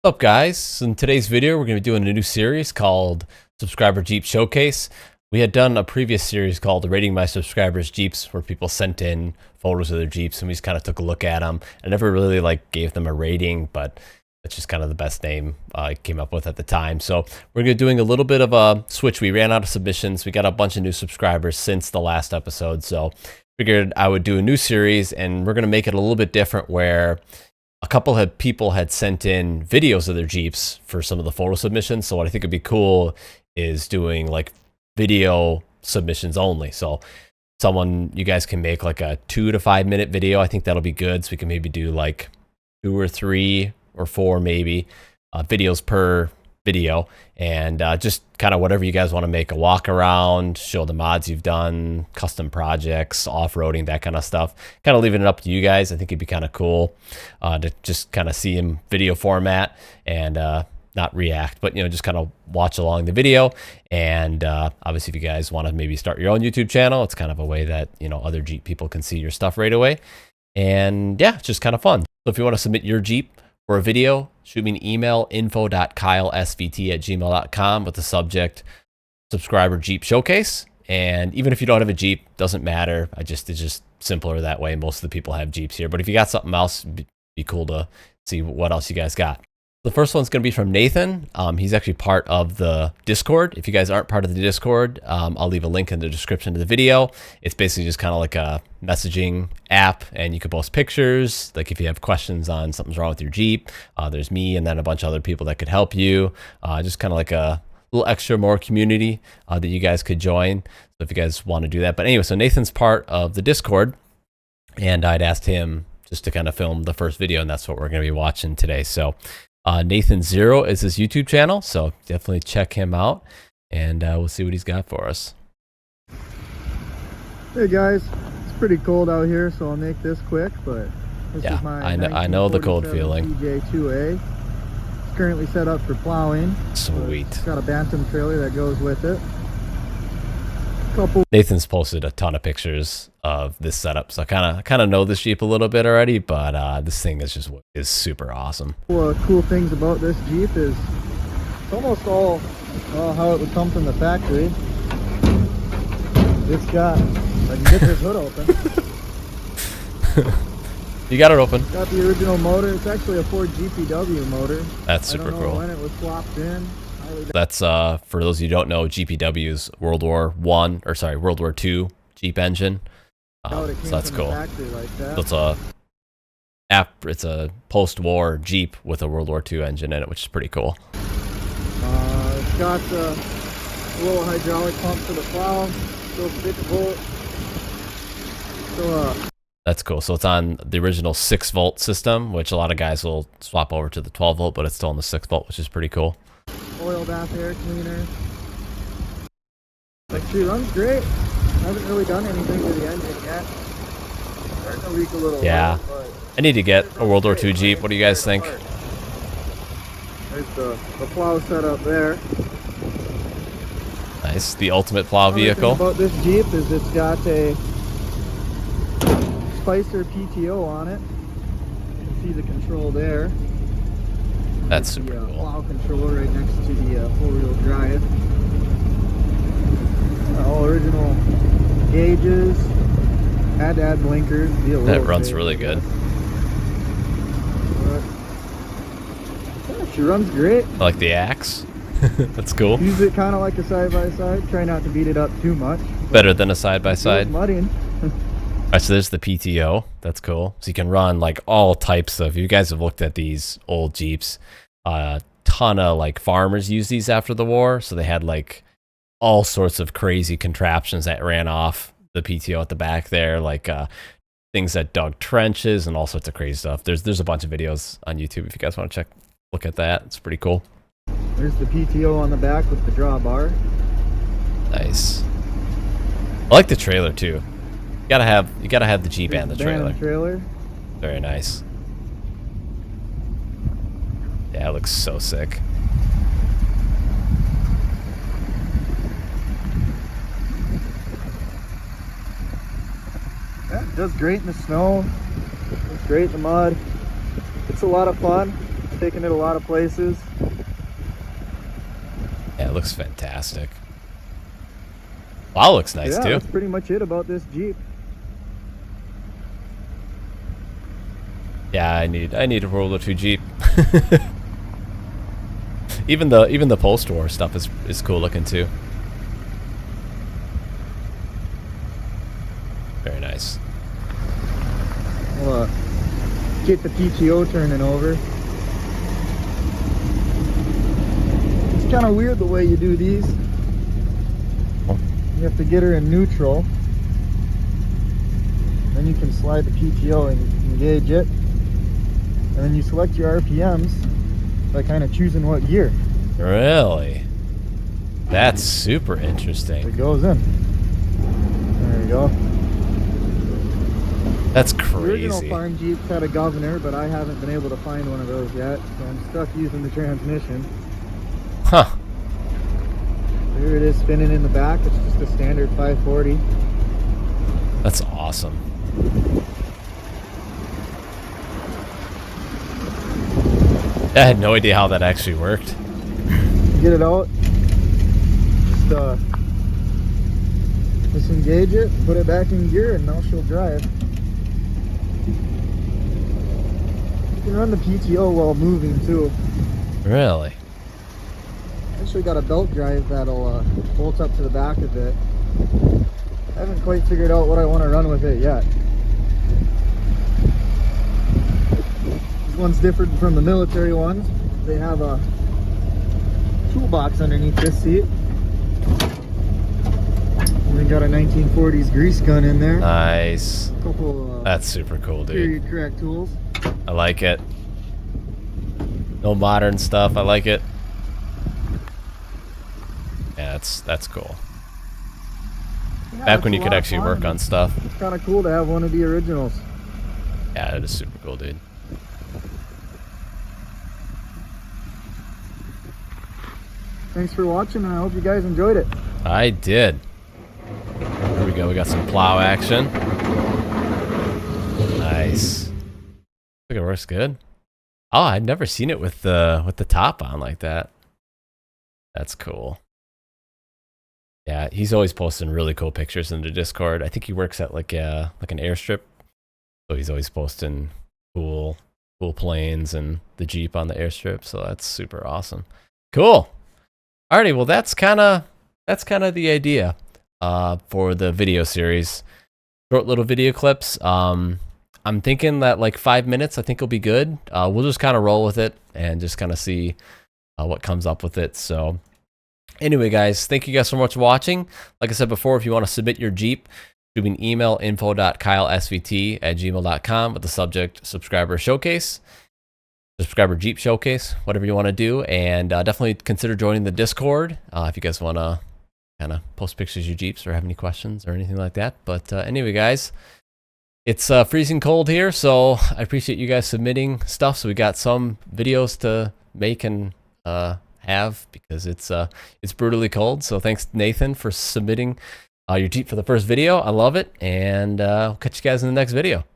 What's up, guys? In today's video, we're going to be doing a new series called Subscriber Jeep Showcase. We had done a previous series called Rating My Subscribers Jeeps, where people sent in photos of their Jeeps, and we just kind of took a look at them. I never really gave them a rating, but that's just kind of the best name I came up with at the time. So we're going to be doing a little bit of a switch. We ran out of submissions. We got a bunch of new subscribers since the last episode, so figured I would do a new series, and we're going to make it a little bit different where a couple of people had sent in videos of their Jeeps for some of the photo submissions. So what I think would be cool is doing video submissions only. So you guys can make a 2 to 5 minute video. I think that'll be good. So we can maybe do 2 or 3 or 4 maybe videos per video, and just kind of whatever you guys want to make, a walk around, show the mods you've done, custom projects, off-roading, that kind of stuff. Kind of leaving it up to you guys. I think it'd be kind of cool to just kind of see in video format and not react, but just kind of watch along the video. And obviously, if you guys want to maybe start your own YouTube channel, it's kind of a way that other Jeep people can see your stuff right away. And yeah, it's just kind of fun. So if you want to submit your Jeep for a video, shoot me an email, info.kylesvt@gmail.com, with the subject Subscriber Jeep Showcase. And even if you don't have a Jeep, doesn't matter. It's just simpler that way. Most of the people have Jeeps here, but if you got something else, it'd be cool to see what else you guys got. The first one's going to be from Nathan. He's actually part of the Discord. If you guys aren't part of the Discord, I'll leave a link in the description of the video. It's basically just kind of like a messaging app, and you can post pictures. If you have questions on something's wrong with your Jeep, there's me and then a bunch of other people that could help you. Just kind of like a little extra more community that you guys could join. So if you guys want to do that. But anyway, so Nathan's part of the Discord, and I'd asked him just to kind of film the first video, and that's what we're going to be watching today. So Nathan Zero is his YouTube channel, so definitely check him out, and we'll see what he's got for us. Hey guys, it's pretty cold out here, so I'll make this quick. But this is my I know the cold feeling. TJ2A. It's currently set up for plowing. Sweet. It's got a Bantam trailer that goes with it. Nathan's posted a ton of pictures of this setup, so I kind of know this Jeep a little bit already, but this thing is super awesome. Cool things about this Jeep is it's almost all how it would come from the factory. It's got, I can get this hood open. You got it open. It's got the original motor. It's actually a Ford GPW motor. That's super cool. I don't know when it was swapped in. That's for those of you who don't know, GPW's World War II Jeep engine. So that's cool. So it's a post-war Jeep with a World War II engine in it, which is pretty cool. It's got a little hydraulic pump for the plow. Still 6 volt. That's cool. So it's on the original 6-volt system, which a lot of guys will swap over to the 12-volt, but it's still on the 6-volt, which is pretty cool. Oil bath air cleaner. She runs great. I haven't really done anything to the engine yet. Starting to leak a little. Yeah. But I need to get a World War II Jeep. What do you guys think? There's the plow set up there. Nice. The ultimate plow vehicle. The about this Jeep is it's got a Spicer PTO on it. You can see the control there. That's super cool. Plow controller right next to the 4-wheel drive. All original gauges. Had to add blinkers. That runs really good. Yeah, she runs great. I like the axe. That's cool. Use it kind of like a side-by-side. Try not to beat it up too much. Better than a side-by-side. Mudding. Alright, so there's the PTO. That's cool. So you can run all types of. You guys have looked at these old Jeeps. A ton of farmers used these after the war, so they had all sorts of crazy contraptions that ran off the PTO at the back there, things that dug trenches and all sorts of crazy stuff. There's a bunch of videos on YouTube if you guys want to look at that. It's pretty cool. There's the PTO on the back with the drawbar. Nice. I like the trailer too. You gotta have the Jeep and the trailer. Very nice. Yeah, it looks so sick. Yeah, it does great in the snow. It's great in the mud. It's a lot of fun. taking it a lot of places. Yeah, it looks fantastic. Wow, looks nice too. That's pretty much it about this Jeep. Yeah, I need a World War II Jeep. even the post-war stuff is cool looking too. Very nice. We'll get the PTO turning over. It's kind of weird the way you do these. You have to get her in neutral. Then you can slide the PTO and engage it. And then you select your RPMs by kind of choosing what gear. Really? That's super interesting. It goes in. There you go. That's The crazy. original farm Jeep had a governor, but I haven't been able to find one of those yet, so I'm stuck using the transmission. Huh. Here it is spinning in the back. It's just a standard 540. That's awesome. I had no idea how that actually worked. Get it out. Just disengage it, put it back in gear, and now she'll drive. You can run the PTO while moving too. Really? Actually got a belt drive that'll bolt up to the back of it. I haven't quite figured out what I want to run with it yet. This one's different from the military ones. They have a toolbox underneath this seat. And they got a 1940s grease gun in there. Nice. A couple That's super cool, dude. period correct tools. I like it. No modern stuff. I like it. Yeah, that's cool. Yeah, Back when it's you a could lot of actually fun, work and on stuff. It's kind of cool to have one of the originals. Yeah, that is super cool, dude. Thanks for watching, and I hope you guys enjoyed it. I did. Here we go. We got some plow action. Nice. Look, it works good. Oh, I'd never seen it with the top on like that. That's cool. Yeah, he's always posting really cool pictures in the Discord. I think he works at like an airstrip, so he's always posting cool planes and the Jeep on the airstrip. So that's super awesome. Cool. Alrighty, well that's kind of the idea for the video series. Short little video clips. I'm thinking that like 5 minutes I think will be good. We'll just kind of roll with it and just kind of see what comes up with it. So anyway, guys, thank you guys so much for watching. Like I said before, if you want to submit your Jeep, you can email info.kylesvt@gmail.com with the subject subscriber showcase. Subscriber Jeep showcase, whatever you want to do, and definitely consider joining the Discord if you guys want to kind of post pictures of your Jeeps or have any questions or anything like that. But anyway, guys, it's freezing cold here, so I appreciate you guys submitting stuff. So we got some videos to make and have because it's brutally cold. So thanks, Nathan, for submitting your Jeep for the first video. I love it, and I'll catch you guys in the next video.